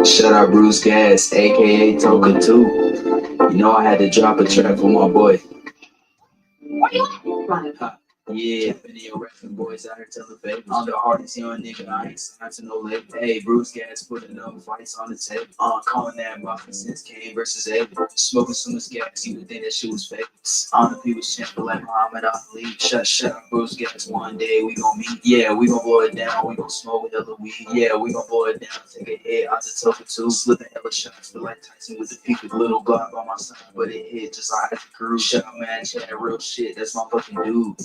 Shout out Bruce Gas, aka Toka 2. You know I had to drop a track for my boy. Yeah, been in your rapping boys out here telling favors. I'm the hardest young nigga, I ain't signed to no label. Hey, Bruce Gas putting up fights on the table. Calling that Muffin since Kane versus Abel. Smoking so much gas, you would think that shit was fake. On the people's champion like Muhammad Ali. Shut up, Bruce Gas. One day we gon' meet. Yeah, we gon' blow it down. We gon' smoke with hella weed. Yeah, we gon' blow it down. Take a hit out the Toka 2. Slipping hella shots. Feel like Tyson with the peak with little Glock on my side. But it hit just like the crew. Shut up, man. Chat real shit. That's my fucking dude.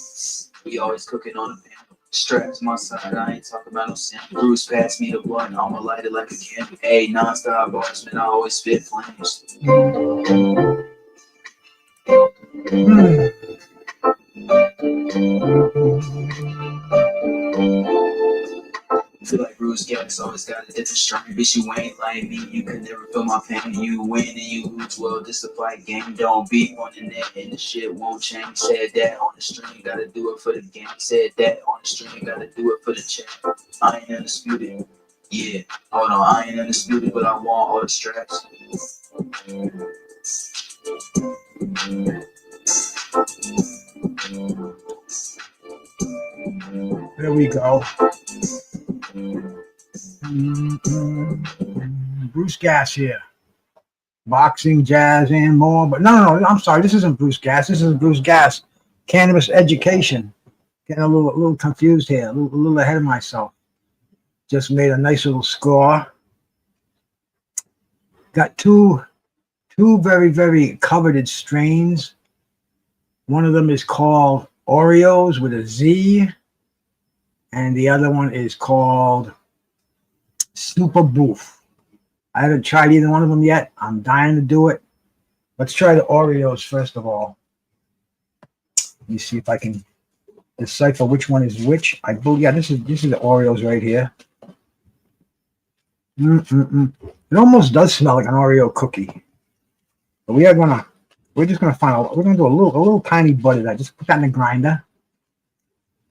We always cooking on the pan. Straps my side, I ain't talking about no sin. Bruce passed me the blunt, I'ma light it like a candle. Hey, non-stop bars, man, I always spit flames. Feel like Bruce Gas always got a different strain. Bitch, you ain't like me, you could never feel my pain. You win and you lose, well, this a fight game. Don't be on the net and the shit won't change. Said that on the stream, gotta do it for the game. Said that on the stream, gotta do it for the chat. I ain't undisputed. Yeah, hold on, I ain't undisputed, but I want all the straps. There we go. Bruce Gas here. Boxing, jazz, and more. But no, I'm sorry. This isn't Bruce Gas. This is Bruce Gas. Cannabis education. Getting a little confused here. A little ahead of myself. Just made a nice little score. Got two very, very coveted strains. One of them is called Oreoz with a Z. And the other one is called Super Boof. I haven't tried either one of them yet. I'm dying to do it. Let's try the Oreos first of all. Let me see if I can decipher which one is which. I believe, yeah, this is the Oreos right here. It almost does smell like an Oreo cookie. But we're just gonna we're gonna do a little tiny bud of that. Just put that in the grinder.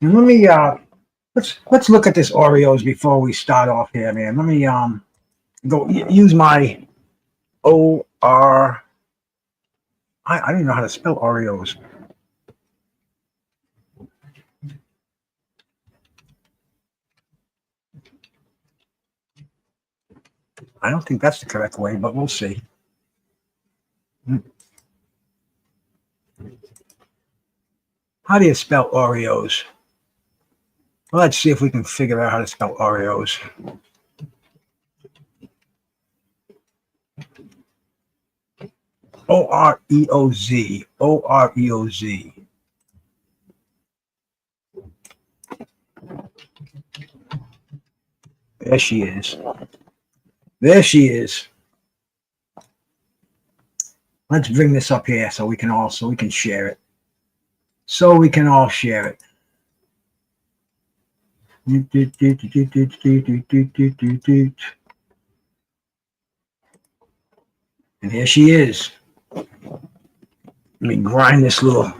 And let me let's look at this Oreos before we start off here, man. Let me go use my I don't even know how to spell Oreos. I don't think that's the correct way, but we'll see. How do you spell Oreos? Well, let's see if we can figure out how to spell Oreos. O-R-E-O-Z. O-R-E-O-Z. There she is. There she is. Let's bring this up here so we can share it. So we can all share it. And here she is. Let me grind this little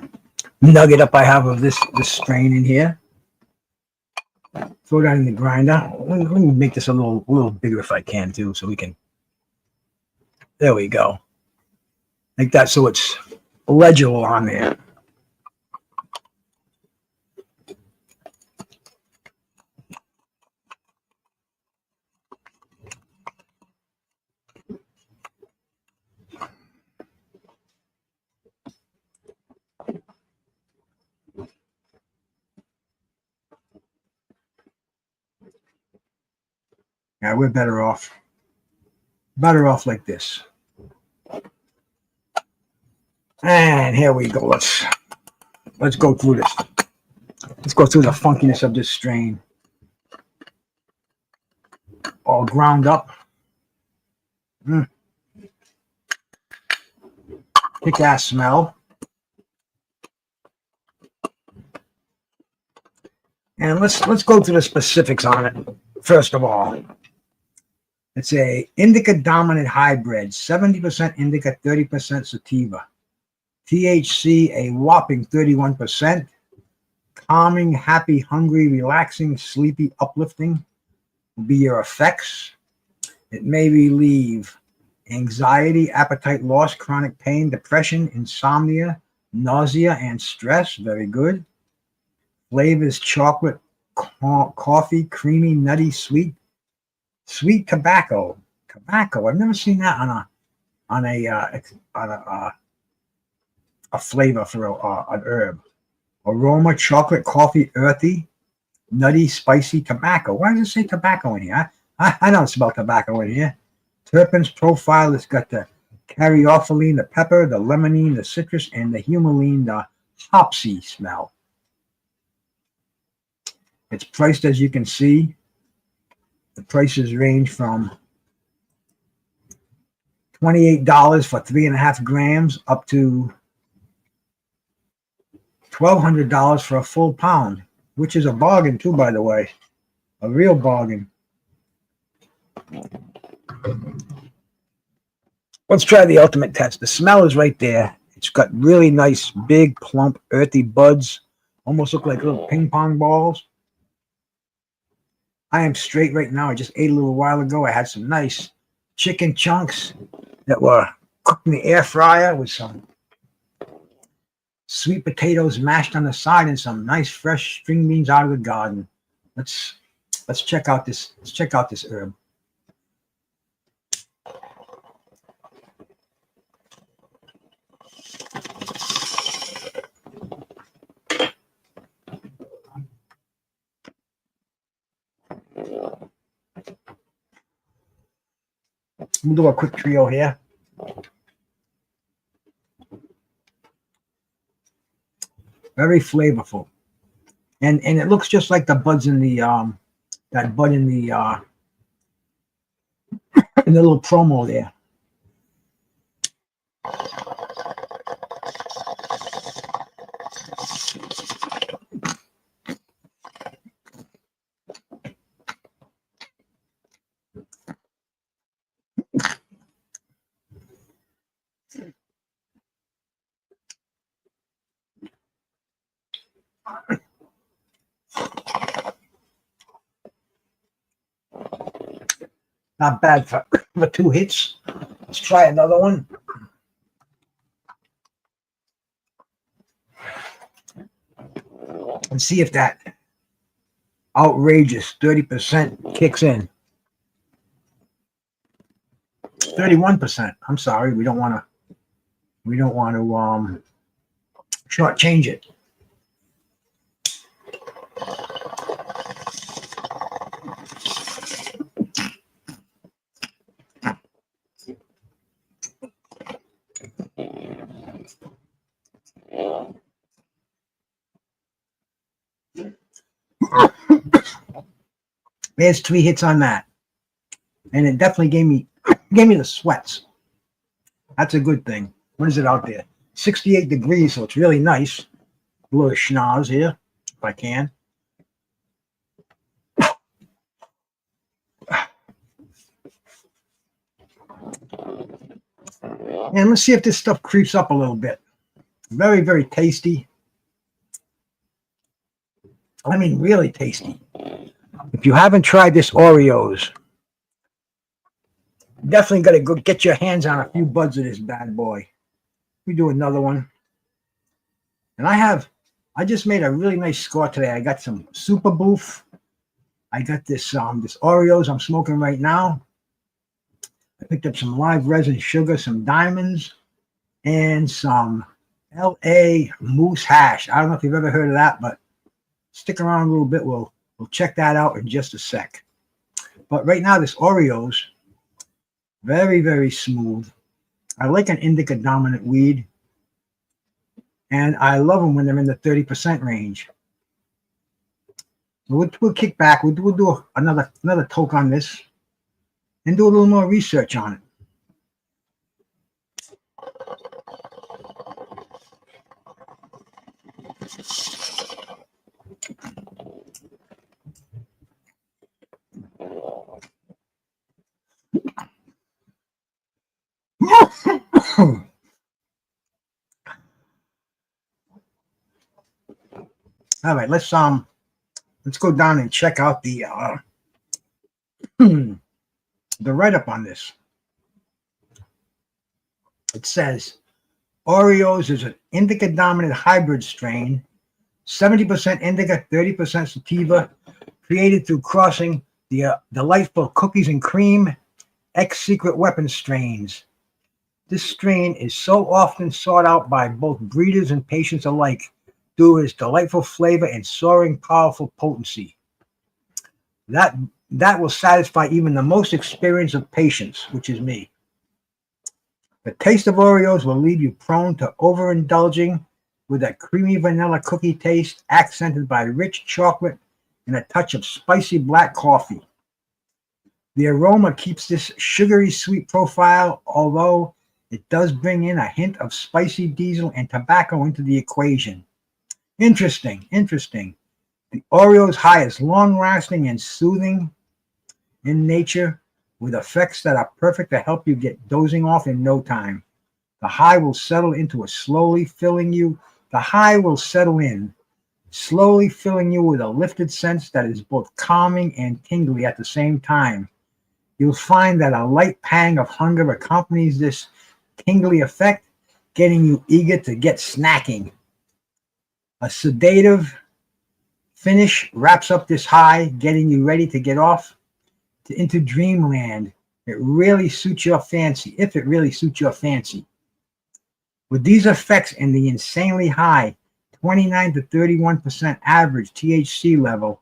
nugget up I have of this strain in here. Throw that in the grinder. Let me make this a little bigger if I can too, so we can. There we go. Like that, so it's legible on there. Yeah, we're better off like this. And here we go. Let's go through this. Let's go through the funkiness of this strain. All ground up. Kick-ass smell. And let's go through the specifics on it. First of all, it's a indica dominant hybrid, 70% indica, 30% sativa. THC, a whopping 31%. Calming, happy, hungry, relaxing, sleepy, uplifting will be your effects. It may relieve anxiety, appetite loss, chronic pain, depression, insomnia, nausea, and stress. Very good. Flavors chocolate, coffee, creamy, nutty, sweet, sweet tobacco. Tobacco. I've never seen that on a flavor for an herb. Aroma, chocolate, coffee, earthy, nutty, spicy, tobacco. Why does it say tobacco in here? I don't smell tobacco in here. Terpenes profile has got the caryophyllene, the pepper, the limonene, the citrus, and the humulene, the hopsy smell. It's priced, as you can see. The prices range from $28 for 3.5 grams up to $1,200 for a full pound, which is a bargain too, by the way. A real bargain. Let's try the ultimate test. The smell is right there. It's got really nice, big, plump, earthy buds. Almost look like little ping pong balls. I am straight right now. I just ate a little while ago. I had some nice chicken chunks that were cooked in the air fryer with some sweet potatoes mashed on the side and some nice fresh string beans out of the garden. Let's check out this. Let's check out this herb. We'll do a quick trio here. Very flavorful, and it looks just like the buds in the that bud in the little promo there. Not bad for 2 hits. Let's try another one. And see if that outrageous 30% kicks in. 31%. I'm sorry. We don't want to shortchange it. There's 3 hits on that, and it definitely gave me the sweats. That's a good thing. What is it out there? 68 degrees, so it's really nice. A little schnoz here, if I can. And let's see if this stuff creeps up a little bit. Very, very tasty. I mean, really tasty. If you haven't tried this Oreoz, definitely got to go get your hands on a few buds of this bad boy. We do another one. And I just made a really nice score today. I got some Super Boof. I got this Oreoz I'm smoking right now. I picked up some live resin sugar, some diamonds, and some LA Moose Hash. I don't know if you've ever heard of that, but stick around a little bit. We'll check that out in just a sec. But right now, this Oreoz, very, very smooth. I like an indica dominant weed, and I love them when they're in the 30% range. So we'll kick back. We'll do another toke on this and do a little more research on it. All right, let's go down and check out the the write-up on this. It says, Oreoz is an indica-dominant hybrid strain, 70% indica, 30% sativa, created through crossing the delightful cookies and cream ex-secret weapon strains. This strain is so often sought out by both breeders and patients alike due to its delightful flavor and soaring powerful potency. That will satisfy even the most experienced of patients, which is me. The taste of Oreos will leave you prone to overindulging with a creamy vanilla cookie taste accented by rich chocolate and a touch of spicy black coffee. The aroma keeps this sugary sweet profile, although it does bring in a hint of spicy diesel and tobacco into the equation. Interesting. The Oreoz high is long-lasting and soothing in nature, with effects that are perfect to help you get dozing off in no time. The high will settle into a slowly filling you. The high will settle in, slowly filling you with a lifted sense that is both calming and tingly at the same time. You'll find that a light pang of hunger accompanies this tingly effect, getting you eager to get snacking. A sedative finish wraps up this high, getting you ready to get off into dreamland. It really suits your fancy, if it really suits your fancy. With these effects and the insanely high 29 to 31% average THC level,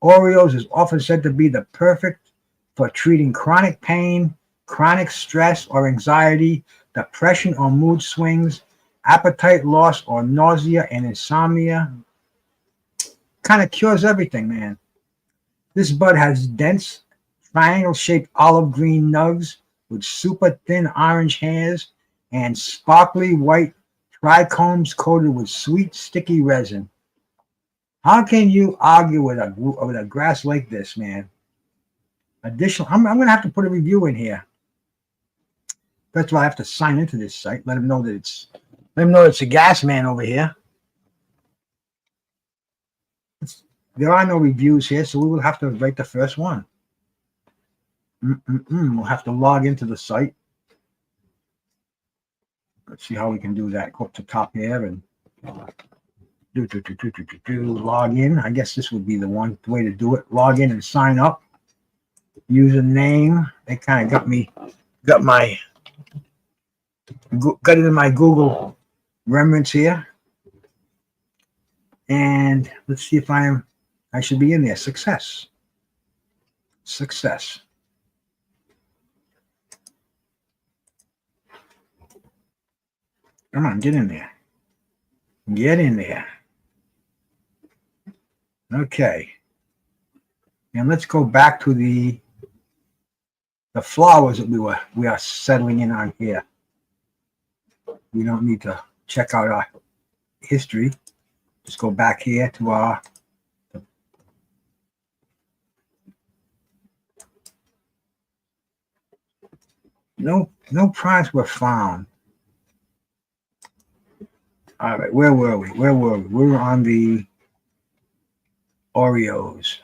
Oreoz is often said to be the perfect for treating chronic pain, chronic stress or anxiety, depression or mood swings, appetite loss or nausea and insomnia. Kind of cures everything, man. This bud has dense, triangle-shaped olive green nugs with super thin orange hairs and sparkly white trichomes coated with sweet, sticky resin. How can you argue with a grass like this, man? Additional, I'm going to have to put a review in here. That's why I have to sign into this site. Let them know that it's a gas man over here. There are no reviews here, so we will have to write the first one. We'll have to log into the site. Let's see how we can do that. Go up to top here and log in. I guess this would be the way to do it. Log in and sign up. Username. They kind of got it in my Google remnants here. And let's see if I should be in there. Success. Come on, get in there. Get in there. Okay. And let's go back to the flowers that we are settling in on here. We don't need to check out our history. Just go back here to our no primes were found. All right, where were we? We were on the Oreoz.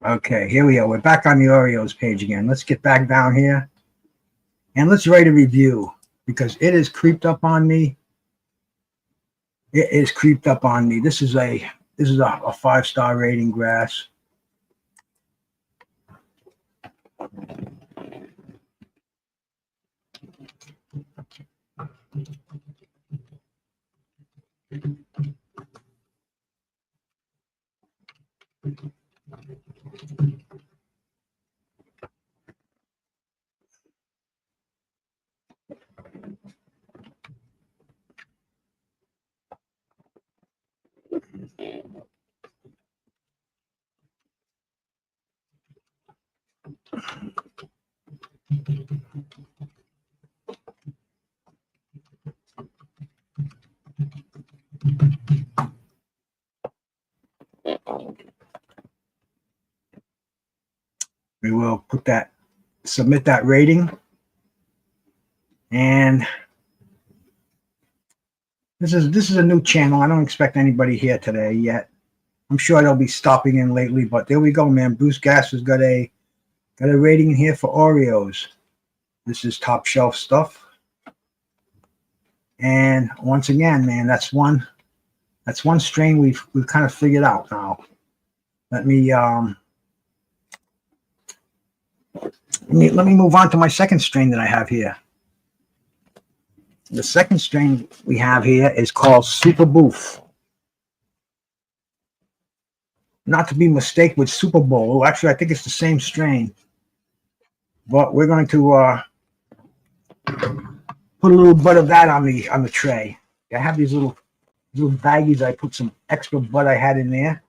Okay, here we are. We're back on the Oreoz page again. Let's get back down here and let's write a review because it has creeped up on me. It is creeped up on me. This is a 5-star rating grass. we will submit that rating. And this is a new channel. I don't expect anybody here today yet. I'm sure they'll be stopping in lately, but there we go, man. Bruce Gasser's got a rating in here for Oreos. This is top shelf stuff. And once again, man, that's one strain we've kind of figured out now. Let me move on to my second strain that I have here. The second strain we have here is called Super Boof. Not to be mistaken with Super Bowl. Actually, I think it's the same strain. But we're going to put a little bit of that on the tray. I have these little baggies. I put some extra bud I had in there,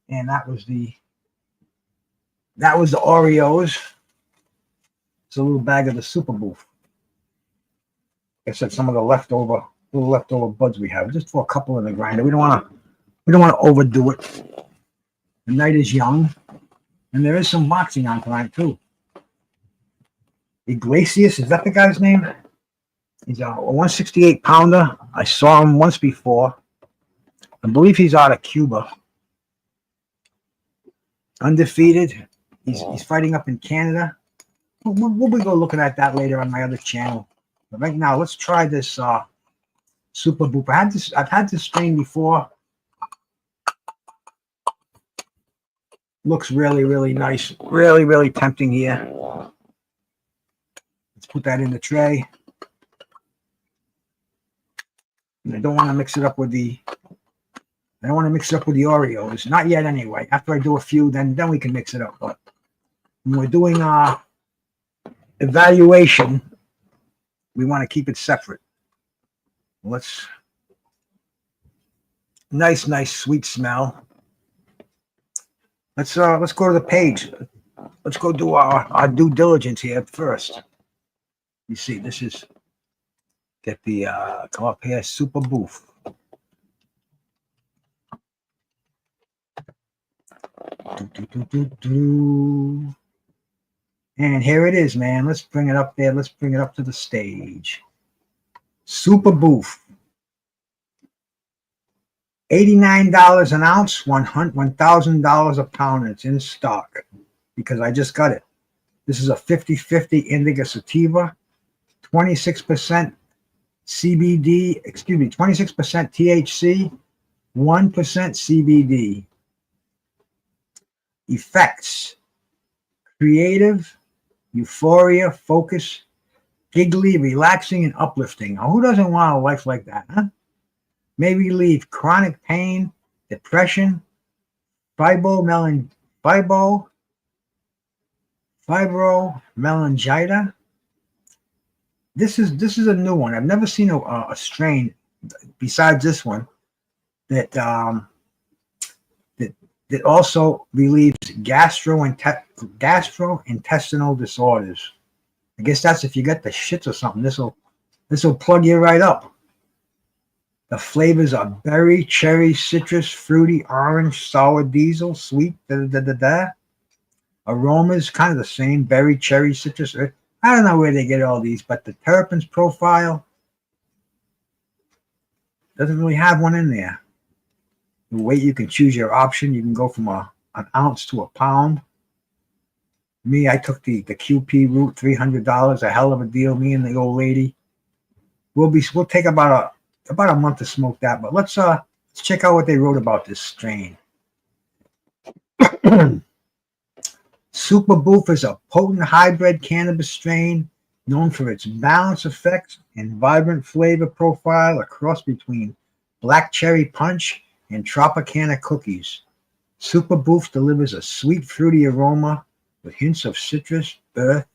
and that was the Oreos. It's a little bag of the Super Boof. Like I said, some of the leftover buds we have, just for a couple in the grinder. We don't want to overdo it. The night is young, and there is some boxing on tonight too. Iglesias, is that the guy's name? He's a 168 pounder. I saw him once before. I believe he's out of Cuba. Undefeated. He's fighting up in Canada. We'll be looking at that later on my other channel. But right now, let's try this Super Boof. I've had this strain before. Looks really, really nice. Really, really tempting here. Let's put that in the tray. And I don't want to mix it up with the Oreos. Not yet anyway. After I do a few, then we can mix it up. But when we're doing evaluation, we want to keep it separate. Nice sweet smell. Let's go to the page. Let's go do our due diligence here first. You see, this is get the come up here, Super Boof. And here it is, man. Let's bring it up there. Let's bring it up to the stage. Super Boof. $89 an ounce, $1,000 a pound. It's in stock because I just got it. This is a 50-50 indica sativa, 26% CBD, 26% THC, 1% CBD. Effects: creative, euphoria, focus, giggly, relaxing, and uplifting. Now, who doesn't want a life like that, huh? May relieve chronic pain, depression, fibromyalgia. This is a new one. I've never seen a strain besides this one that also relieves gastrointestinal disorders. I guess that's if you get the shits or something. This will plug you right up. The flavors are berry, cherry, citrus, fruity, orange, sour, diesel, sweet, Aromas, kind of the same, berry, cherry, citrus. I don't know where they get all these, but the terpenes profile doesn't really have one in there. The weight, you can choose your option. You can go from an ounce to a pound. Me, I took the QP route, $300, a hell of a deal. Me and the old lady. We'll take about a month to smoke that, but let's check out what they wrote about this strain. Super Boof is a potent hybrid cannabis strain known for its balanced effects and vibrant flavor profile, a cross between black cherry punch and Tropicana cookies. Super Boof delivers a sweet, fruity aroma with hints of citrus, earth.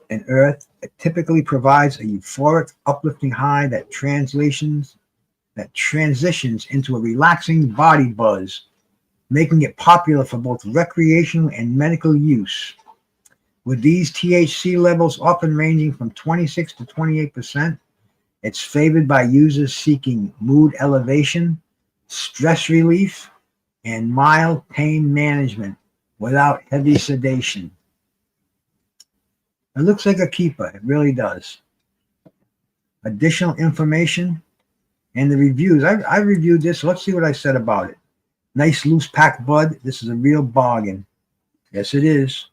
It typically provides a euphoric, uplifting high that transitions into a relaxing body buzz, making it popular for both recreational and medical use. With these THC levels often ranging from 26 to 28%, it's favored by users seeking mood elevation, stress relief, and mild pain management. without heavy sedation. It looks like a keeper. It really does. Additional information and the reviews. I reviewed this. Let's see what I said about it. Nice loose pack bud. This is a real bargain. Yes, it is.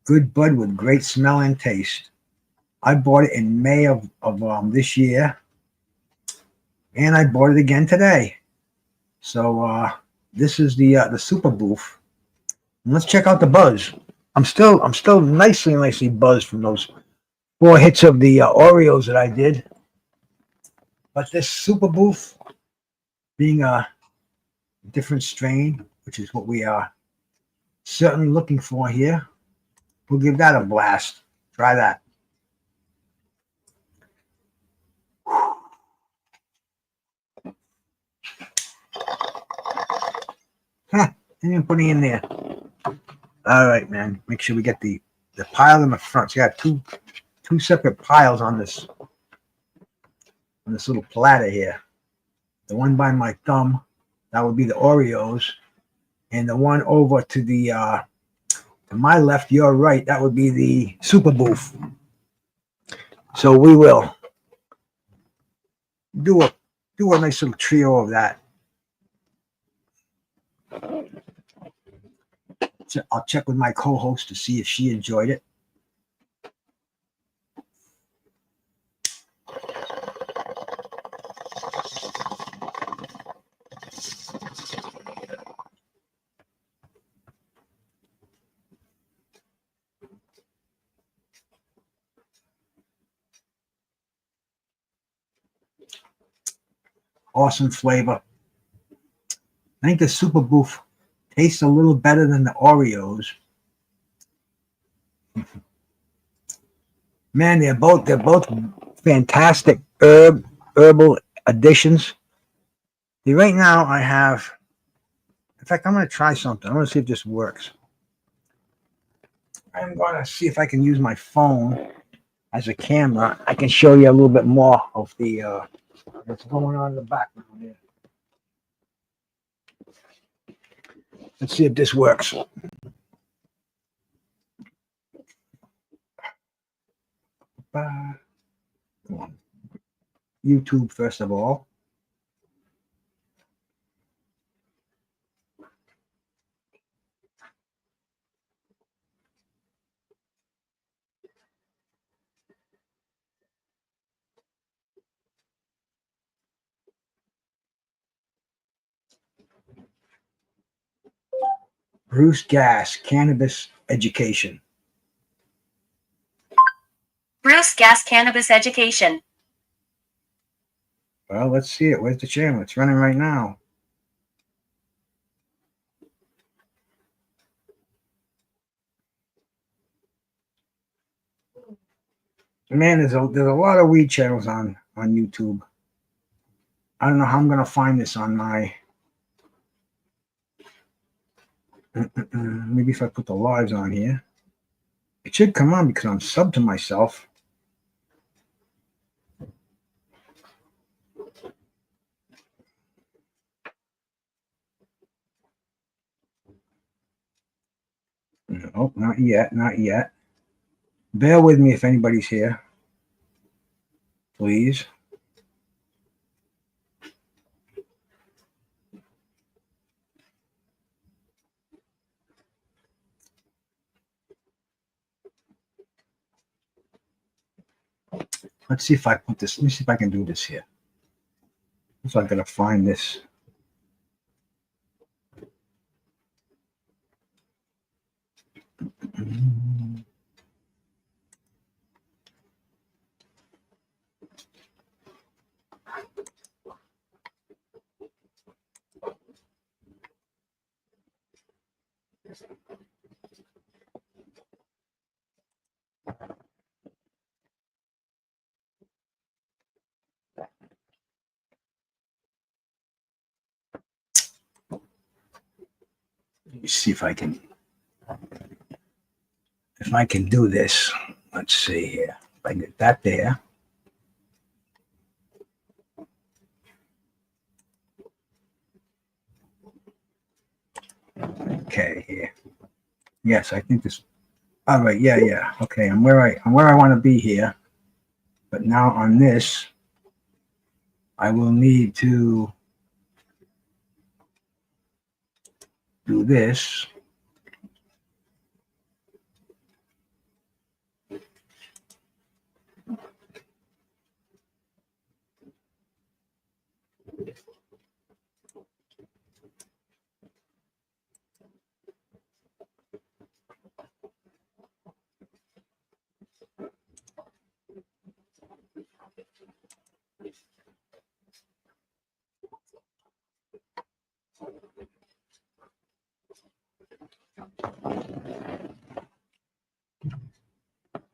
Good bud with great smell and taste. I bought it in May of this year, and I bought it again today. So this is the Super Boof. And let's check out the buzz. I'm still nicely buzzed from those 4 hits of the Oreos that I did. But this Super Boof, being a different strain, which is what we are certainly looking for here, we'll give that a blast. Try that. Huh, didn't put any in there. All right, man. Make sure we get the pile in the front. So you got two separate piles on this little platter here. The one by my thumb, that would be the Oreos, and the one over to the to my left, your right, that would be the Super Boof. So we will do a nice little trio of that. I'll check with my co-host to see if she enjoyed it. Awesome flavor. I think the Super Boof tastes a little better than the Oreos. Man, they're both fantastic herbal additions. Right now I have, in fact, I'm going to try something. I'm going to see if this works. I'm going to see if I can use my phone as a camera. I can show you a little bit more of the what's going on in the background here. Let's see if this works. YouTube, first of all. Bruce Gas, Cannabis Education. Bruce Gas Cannabis Education. Well, let's see it. Where's the channel? It's running right now. Man, there's a lot of weed channels on YouTube. I don't know how I'm gonna find this on my. Maybe if I put the lives on here, it should come on because I'm subbed to myself. No, not yet, not yet. Bear with me if anybody's here, please. Let's see if I put this. Let me see if I can do this here. So I gotta find this. Let me see if I can do this. Let's see here. If I get that there. Okay, here. Yes, I think this. All right, yeah. Okay, I'm where I want to be here. But now on this, I will need to do this.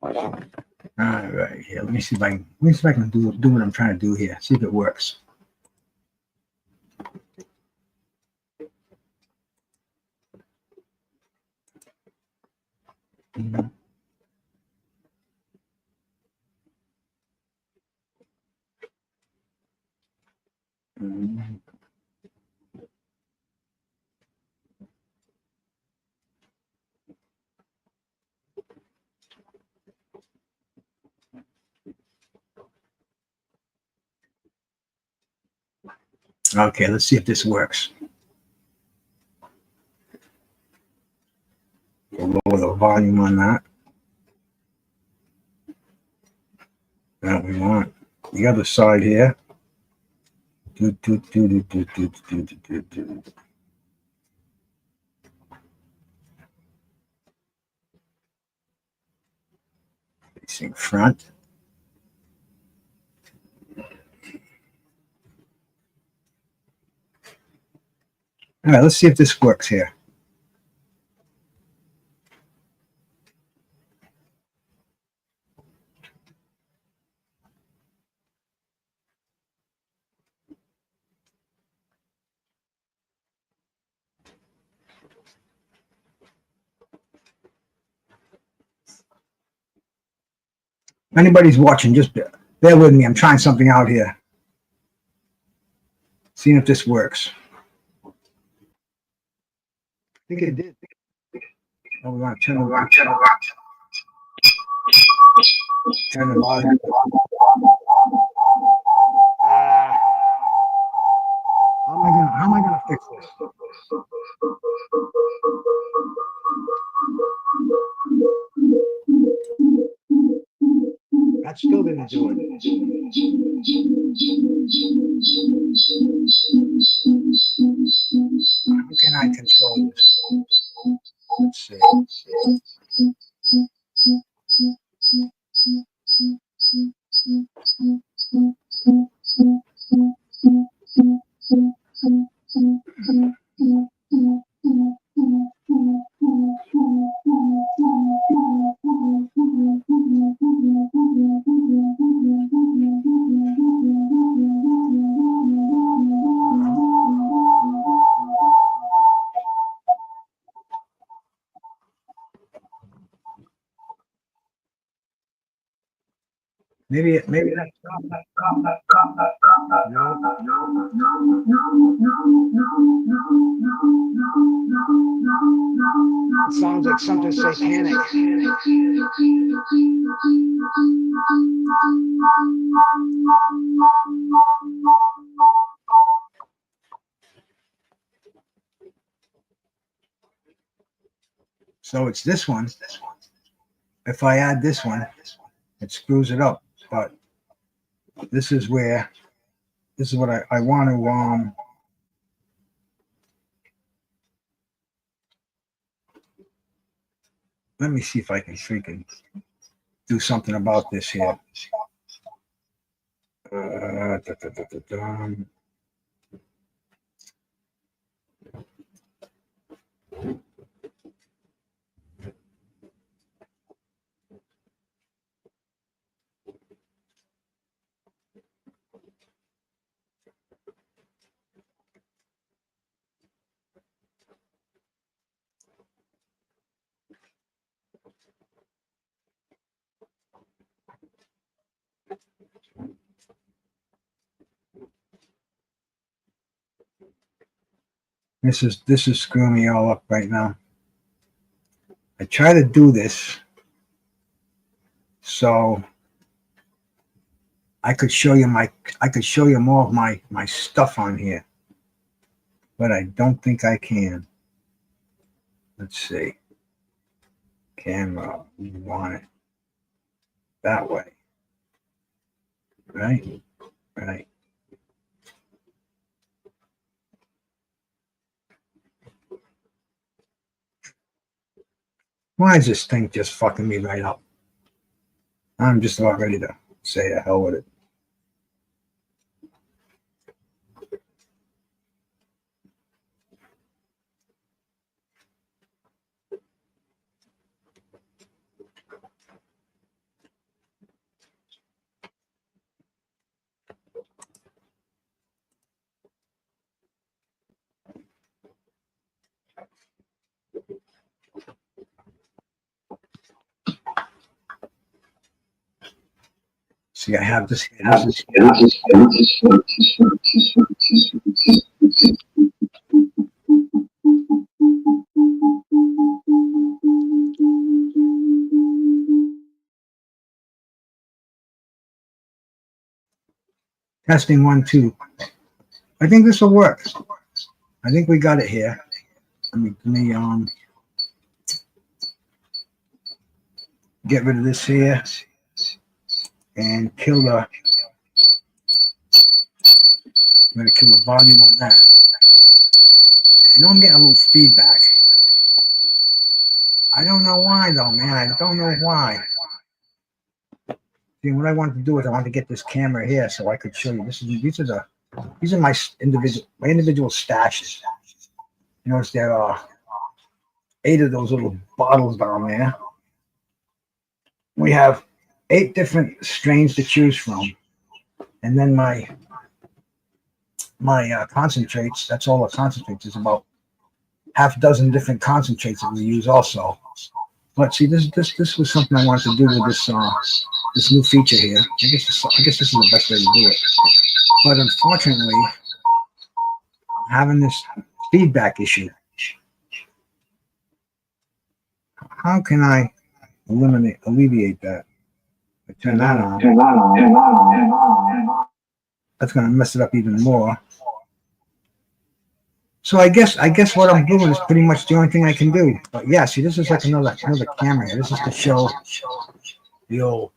All right, here. Let me see if I can do what I'm trying to do here. See if it works. Okay, let's see if this works. We'll lower the volume on that. That we want. The other side here. Facing front. All right, let's see if this works here. If anybody's watching, just bear with me. I'm trying something out here. Seeing if this works. I think it did. Oh, we want to turn the volume. How am I gonna fix this? That still didn't do it. How can I control this? Let's see. Maybe that's It sounds like something satanic. So it's this one. If I add this one, it screws it up. But this is what I want to let me see if I can freaking do something about this here. This is screwing me all up right now. I try to do this so I could show you more of my stuff on here, but I don't think I can. Let's see. Camera, we want it that way. Right? Right. Why is this thing just fucking me right up? I'm just about ready to say the hell with it. See, I have this. Testing 1, 2. I think this will work. I think we got it here. Let me get rid of this here and kill the. I'm gonna kill the volume on that. I know I'm getting a little feedback. I don't know why though, man. I don't know why. See, what I wanted to do is I wanted to get this camera here so I could show you. These are my individual stashes. You notice there are 8 of those little bottles down there. We have 8 different strains to choose from, and then my concentrates. That's all the concentrates. There's about half a dozen different concentrates that we use also. But see, this was something I wanted to do with this new feature here. I guess this is the best way to do it. But unfortunately, I'm having this feedback issue. How can I alleviate that? I turn that on. That's going to mess it up even more. So I guess what I'm doing is pretty much the only thing I can do. But yeah, see, this is like another camera here. This is to show the old.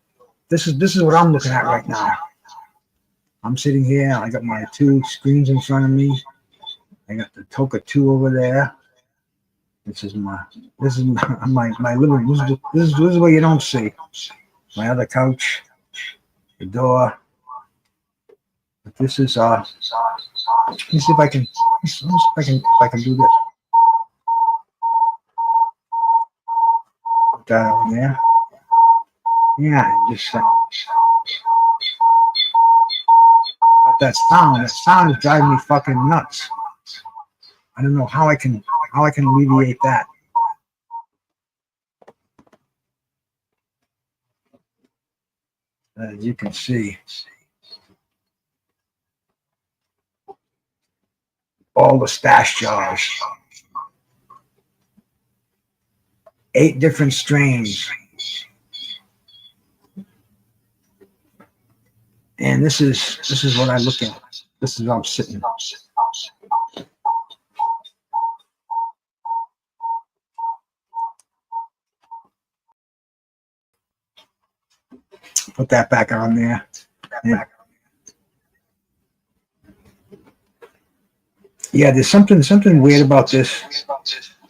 This is what I'm looking at right now. I'm sitting here. I got my 2 screens in front of me. I got the Toka 2 over there. This is my living room. This is what you don't see. My other couch, the door. But this is let me see if I can do this. Put that over there. Yeah, just but that sound is driving me fucking nuts. I don't know how I can alleviate that. As you can see, all the stash jars, 8 different strains, and this is what I look at. This is where I'm sitting. Put that back on there. Yeah, there's something weird about this.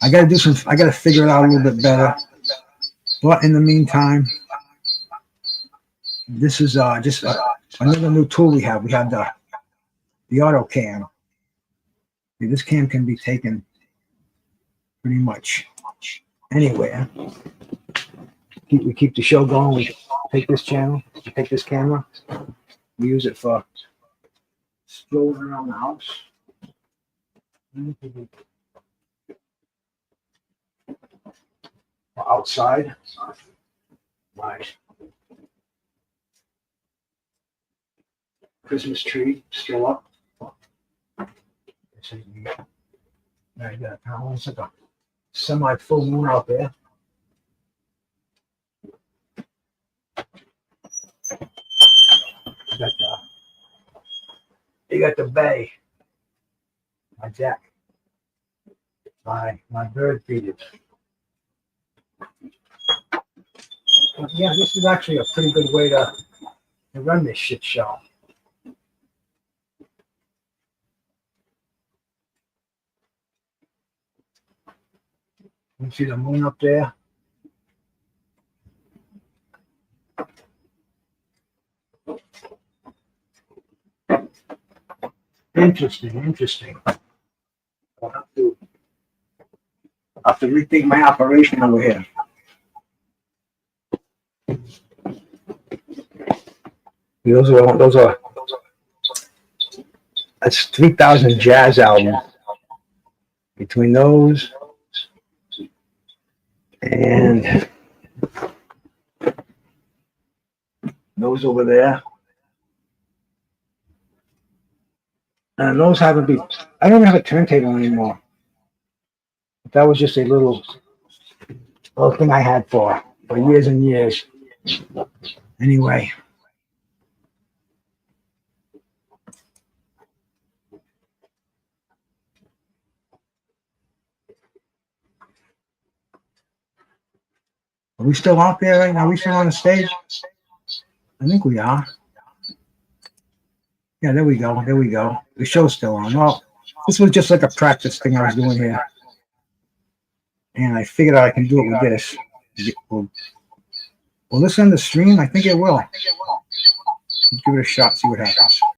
I gotta figure it out a little bit better. But in the meantime, this is just another new tool we have. We have the auto cam. See, this cam can be taken pretty much anywhere. We keep the show going. We take this channel, we take this camera, we use it for strolling around the house. Outside, my Christmas tree still up. I got it's like a semi-full moon out there. You got the bay, my jack, my bird feeders. Yeah, this is actually a pretty good way to run this shit show. You see the moon up there? Interesting. I'll have to rethink my operation over here. Those are that's 3,000 jazz albums. Between those and those over there. And those haven't been, I don't have a turntable anymore. That was just a little thing I had for years and years. Anyway. Are we still out there right now? Are we still on the stage? I think we are. Yeah, there we go. The show's still on. Well, this was just like a practice thing I was doing here. And I figured I can do it with this. Will this end the stream? I think it will. Let's give it a shot, see what happens.